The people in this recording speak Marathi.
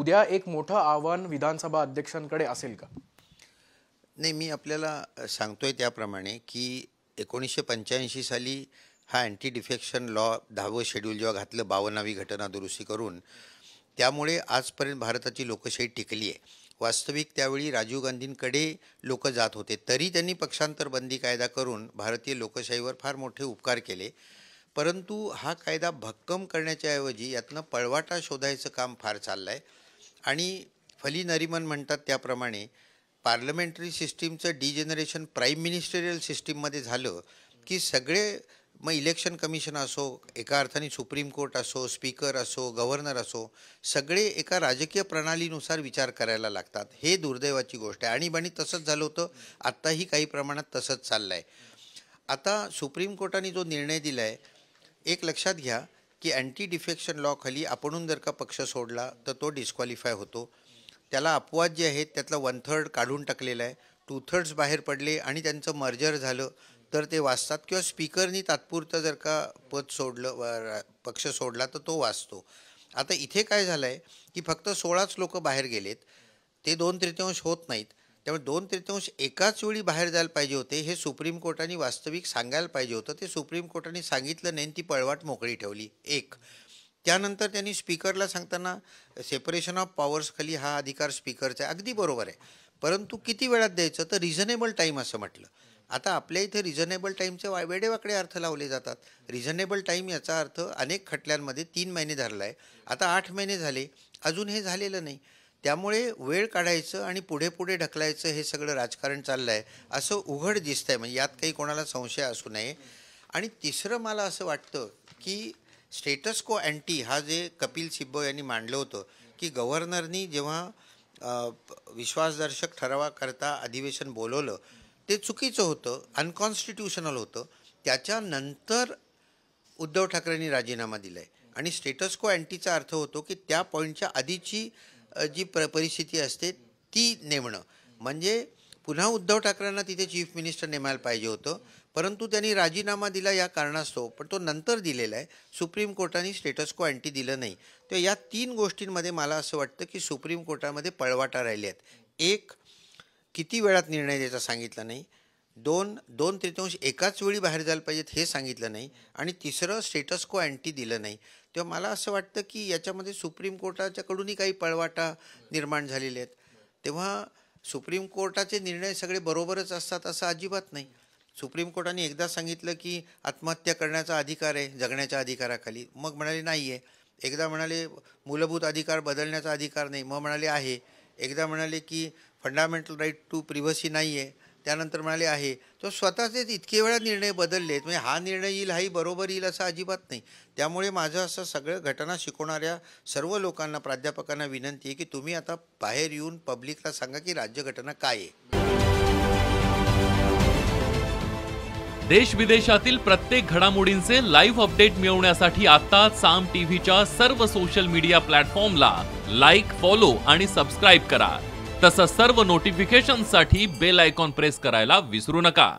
उद्या एक मोठं आव्हान विधानसभा अध्यक्षांकडे असेल का? नाही, मी आपल्याला सांगतोय त्याप्रमाणे की 1985 साली हा अँटी डिफेक्शन लॉ 10वं शेड्यूल जेव्हा घातलं 52वी घटना दुरुस्ती करून, त्यामुळे आजपर्यंत भारताची लोकशाही टिकली आहे. वास्तविक त्यावेळी राजीव गांधींकडे लोक जात होते, तरी त्यांनी पक्षांतर बंदी कायदा करून भारतीय लोकशाहीवर फार मोठे उपकार केले. परंतु हा कायदा भक्कम करण्याच्या ऐवजी यातनं पळवाटा शोधायचं काम फार चाललं आहे. आणि फली नरिमन म्हणतात त्याप्रमाणे पार्लमेंटरी सिस्टीमचं डिजेनरेशन प्राईम मिनिस्टेरियल सिस्टीममध्ये झालं की सगळे, मग इलेक्शन कमिशन असो, एका अर्थाने सुप्रीम कोर्ट असो, स्पीकर असो, गव्हर्नर असो, सगळे एका राजकीय प्रणालीनुसार विचार करायला लागतात. हे दुर्दैवाची गोष्ट आहे. आणीबाणी तसंच झालं होतं, आत्ताही काही प्रमाणात तसंच चाललं आहे. आता सुप्रीम कोर्टाने जो निर्णय दिला आहे, एक लक्षात घ्या की अँटी डिफेक्शन लॉ खाली आपणून जर का पक्ष सोडला तर तो डिस्क्वालिफाय होतो. त्याला अपवाद जे आहेत त्यातला 1/3 काढून टाकलेला आहे, 2/3 बाहेर पडले आणि त्यांचं मर्जर झालं तर ते वाचतात, किंवा स्पीकरनी तात्पुरतं जर का पद सोडलं, पक्ष सोडला तर तो वाचतो. आता इथे काय झालं आहे की फक्त 16च लोक बाहेर गेलेत, ते 2/3 होत नाहीत. त्यामुळे 2/3 एकाच वेळी बाहेर जायला पाहिजे होते, हे सुप्रीम कोर्टाने वास्तविक सांगायला पाहिजे होतं. ते सुप्रीम कोर्टाने सांगितलं नाही, ती पळवाट मोकळी ठेवली. एक, त्यानंतर त्यांनी स्पीकरला सांगताना सेपरेशन ऑफ पॉवर्स खाली हा अधिकार स्पीकरचा आहे, अगदी बरोबर आहे, परंतु किती वेळात द्यायचं, तर रिझनेबल टाईम असं म्हटलं. आता आपल्या इथे रिझनेबल टाईमचे वेडेवाकडे अर्थ लावले जातात. रिझनेबल टाईम याचा अर्थ अनेक खटल्यांमध्ये 3 महिने धरला आहे, आता 8 महिने झाले, अजून हे झालेलं नाही. त्यामुळे वेळ काढायचं आणि पुढे पुढे ढकलायचं हे सगळं राजकारण चाललं आहे असं उघड दिसतं आहे. म्हणजे यात काही कोणाला संशय असू नये. आणि तिसरं मला असं वाटतं की स्टेटस को अँटी हा जे कपिल सिब्बल यांनी मांडलं होतं की गव्हर्नरनी जेव्हा विश्वासदर्शक ठरावाकरता अधिवेशन बोलवलं ते चुकीचं होतं, अनकॉन्स्टिट्युशनल होतं. त्याच्यानंतर उद्धव ठाकरेंनी राजीनामा दिला आहे. आणि स्टेटस को अँटीचा अर्थ होतो की त्या पॉईंटच्या आधीची जी परिस्थिती असते ती नेमणं. म्हणजे पुन्हा उद्धव ठाकरेंना तिथे चीफ मिनिस्टर नेमायला पाहिजे होतं, परंतु त्यांनी राजीनामा दिला या कारणास्तव, पण तो नंतर दिलेला आहे. सुप्रीम कोर्टाने स्टेटस को अँटी दिलं नाही. तर या 3 गोष्टींमध्ये मला असं वाटतं की सुप्रीम कोर्टामध्ये पळवाटा राहिले आहेत. एक, किती वेळात निर्णय द्यायचा सांगितलं नाही. 2/3 एकाच वेळी बाहेर जायला पाहिजेत हे सांगितलं नाही. आणि तिसरं, स्टेटस को अँटी दिलं नाही. तेव्हा मला असं वाटतं की याच्यामध्ये सुप्रीम कोर्टाच्याकडूनही काही पळवाटा निर्माण झालेले आहेत. तेव्हा सुप्रीम कोर्टाचे निर्णय सगळे बरोबरच असतात असं अजिबात नाही. सुप्रीम कोर्टाने एकदा सांगितलं की आत्महत्या करण्याचा अधिकार आहे जगण्याच्या अधिकाराखाली, मग म्हणाले नाही आहे. एकदा म्हणाले मूलभूत अधिकार बदलण्याचा अधिकार नाही, मग म्हणाले आहे. एकदा म्हणाले की फंडामेंटल राईट टू प्रिव्हसी नाही आहे, त्यानंतर म्हणाले आहे. तो स्वतःचेच इतके वेळा निर्णय बदललेत, म्हणजे हा निर्णय येईल हाही बरोबर येईल असं अजिबात नाही. त्यामुळे माझं असं सगळं घटना शिकवणाऱ्या सर्व लोकांना, प्राध्यापकांना विनंती आहे की तुम्ही आता बाहेर येऊन पब्लिकला सांगा की राज्यघटना काय आहे. देश विदेशातील प्रत्येक घडामोडींचे लाईव्ह अपडेट मिळवण्यासाठी आता साम टीव्हीच्या सर्व सोशल मीडिया प्लॅटफॉर्मला लाईक, फॉलो आणि सबस्क्राईब करा. तसंच सर्व नोटिफिकेशनसाठी बेल आयकॉन प्रेस करायला विसरू नका.